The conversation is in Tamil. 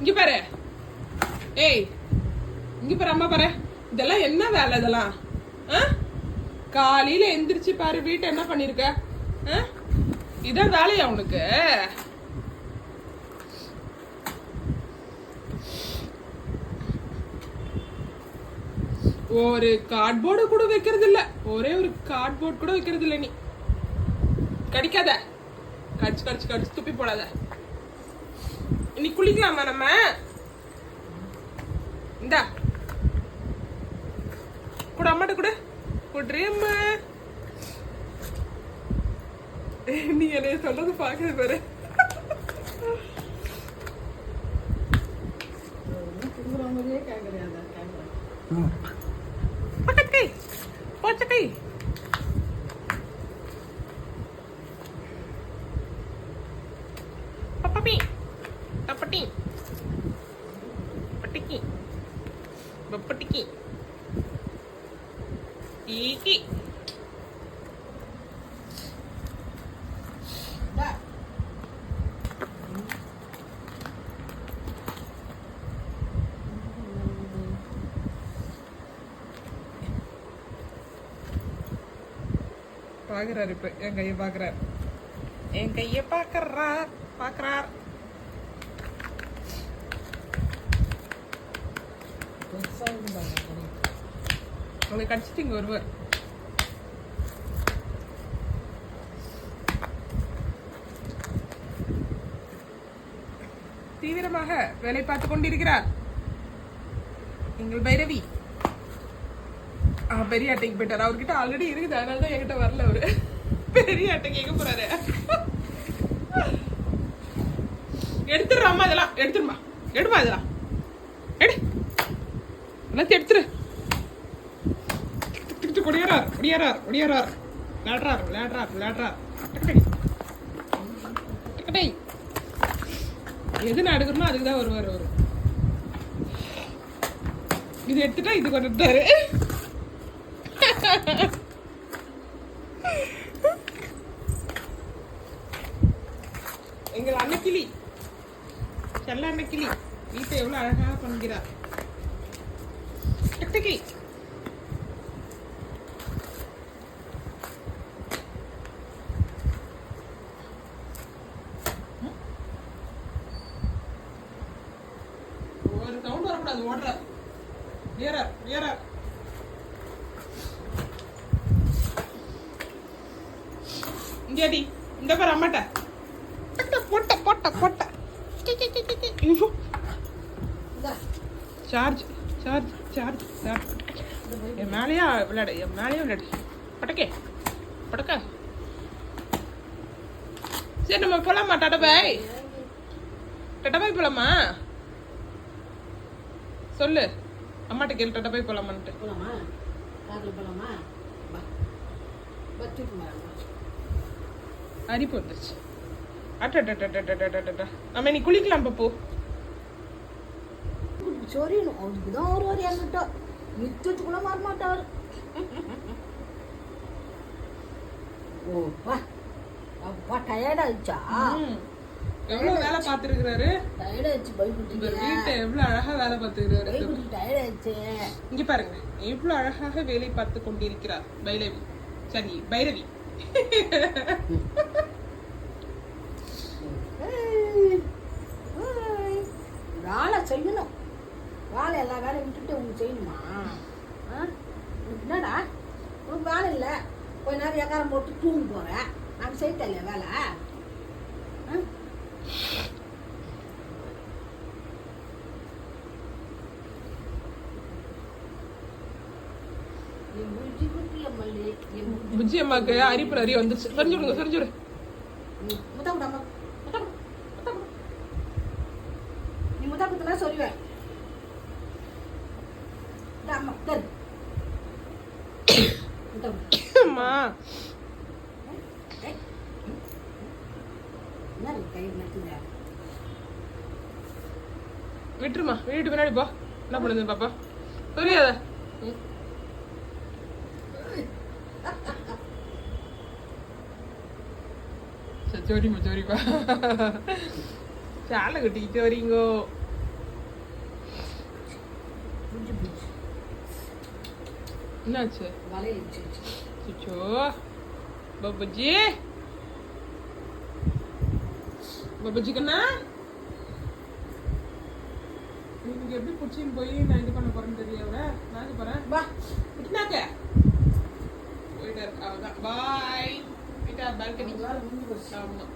இங்க பாரு. ஏய், இங்க பாரு, அம்மா பாரு. இதெல்லாம் என்ன வேலை இதெல்லாம்? காலையில எந்திரிச்சு பாரு, வீட்டை என்ன பண்ணிருக்க? இதான் வேலையா உனக்கு? ஒரு கார்ட்போர்டு கூட வைக்கிறது இல்ல. ஒரே ஒரு கார்ட்போர்டு கூட வைக்கிறது இல்ல. நீ கடிக்காத, கடிச்சு கடிச்சு கடிச்சு துப்பி போடாத. இன்னைக்கு குளிக்கலாமா நம்ம? இந்தா கூட அம்மாட்ட கூட குடுறியம்மா. நீ என்ன சொல்றது பாக்குது பாரு. பக்கத்தை போச்சக்கை பப்பி தப்பட்டி பட்டிக்கி பப்பட்டிக்கி ஈக்கி பாக்குறாரு. இப்ப என் கைய பாக்குறார். என் கைய பாக்குறார் பாக்குறார். உங்களை கடிச்சிட்டு இங்க வருவார். தீவிரமாக வேலை பார்த்து கொண்டிருக்கிறார் எங்கள் பைரவி. பெரிய அட்டைக்கு போயிட்டாரு. அவர்கிட்ட ஆல்ரெடி இருக்குது, அதனாலதான் என்கிட்ட வரல. அவரு பெரிய அட்டை கேட்க போறாரு. எடுத்துடுறாமா இதெல்லாம். எடுத்துருமா, எடுமா இதெல்லாம். எடு எல்லாத்தையும் எடுத்துரு. குடியாரார் குடியாரார் குடியாரார் விளையாடுறார் விளையாடுறார் விளையாடுறார். எது நடுக்கணுமோ அதுக்குதான் வருவார் அவரு. இது எடுத்துட்டா இது கொண்டுட்டாரு. எங்கள் அன்னக்கிளி, செல்ல அன்னக்கிளி வீட்டை எவ்வளவு அழகாக பண்ணுகிறார். டக்டக்கி ஒரு சவுண்ட் வரக்கூடாது. ஓடுறார் ஏறார் ஏறார். இங்கடி இந்த பாரு அம்மாட்ட போட்ட போட்ட போட்ட. Charge charge charge charge. என் மேலேயா விளையாடு, என் மேலேயே விளையாடு. பட்டக்கே பட்டக்கா. சரி நம்ம போலாமா? டடபாய் டடபாய் போலாமா? சொல்லு அம்மாட்ட கேள். டடபாய் போலாமான்ட்டு. அரிப்பு வந்துருச்சு. அட்ட நம்ம நீ குளிக்கலாம் பப்போ. சொரியணும் அவருக்குதான் ஒரு வாரி அங்கிட்ட நித்துட்டு கூட மாற மாட்டாரு. ஓ வா அப்பா டயர்ட் ஆயிடுச்சா? எவ்வளவு வேலை பார்த்துருக்கிறாரு. டயர்ட் ஆயிடுச்சு. பைக்குட்டி வீட்டை எவ்வளவு அழகா வேலை பார்த்துக்கிறாரு. பைக்குட்டி டயர்ட் ஆயிடுச்சு. இங்க பாருங்க எவ்வளவு அழகாக வேலை பார்த்து கொண்டிருக்கிறார் பைரவி. சரி பைரவி. வேலை செய்யணும். வேலை எல்லா வேலையும் விட்டுட்டு உங்களுக்கு செய்யணுமா? என்னடா உனக்கு வேலை இல்லை, கொஞ்ச நேரம் எக்காரம் போட்டு தூங்க போறேன். நான் செய்யல வேலை. புஜ்ஜி அம்மாக்கு அரிப்பு நிறைய வந்துச்சு. சரிஞ்சுடுங்க சரிஞ்சுடு. நீ முதாக்குத்துல சொல்லுவேன். அம்மா விட்டுருமா, வீட்டு பின்னாடி போ. என்ன பண்ணுது பாப்பா? புரியாத. சோரிமா சோரிப்பா. சாலை கட்டிக்கிட்டு வரீங்கோ. புடிச்சு புடிச்சு என்னாச்சு வலையில வச்சு சுச்சோ பாபாஜி பாபாஜி கண்ணா நீங்க எப்படி பிடிச்சின்னு போய் நான் இது பண்ண போறேன்னு தெரியல நான் இது போறேன் வா விட்டுனாக்க போயிட்டாரு அவ்வளோதான் பாய் போயிட்டா பால்கனி முடிஞ்சு போச்சு ஆமா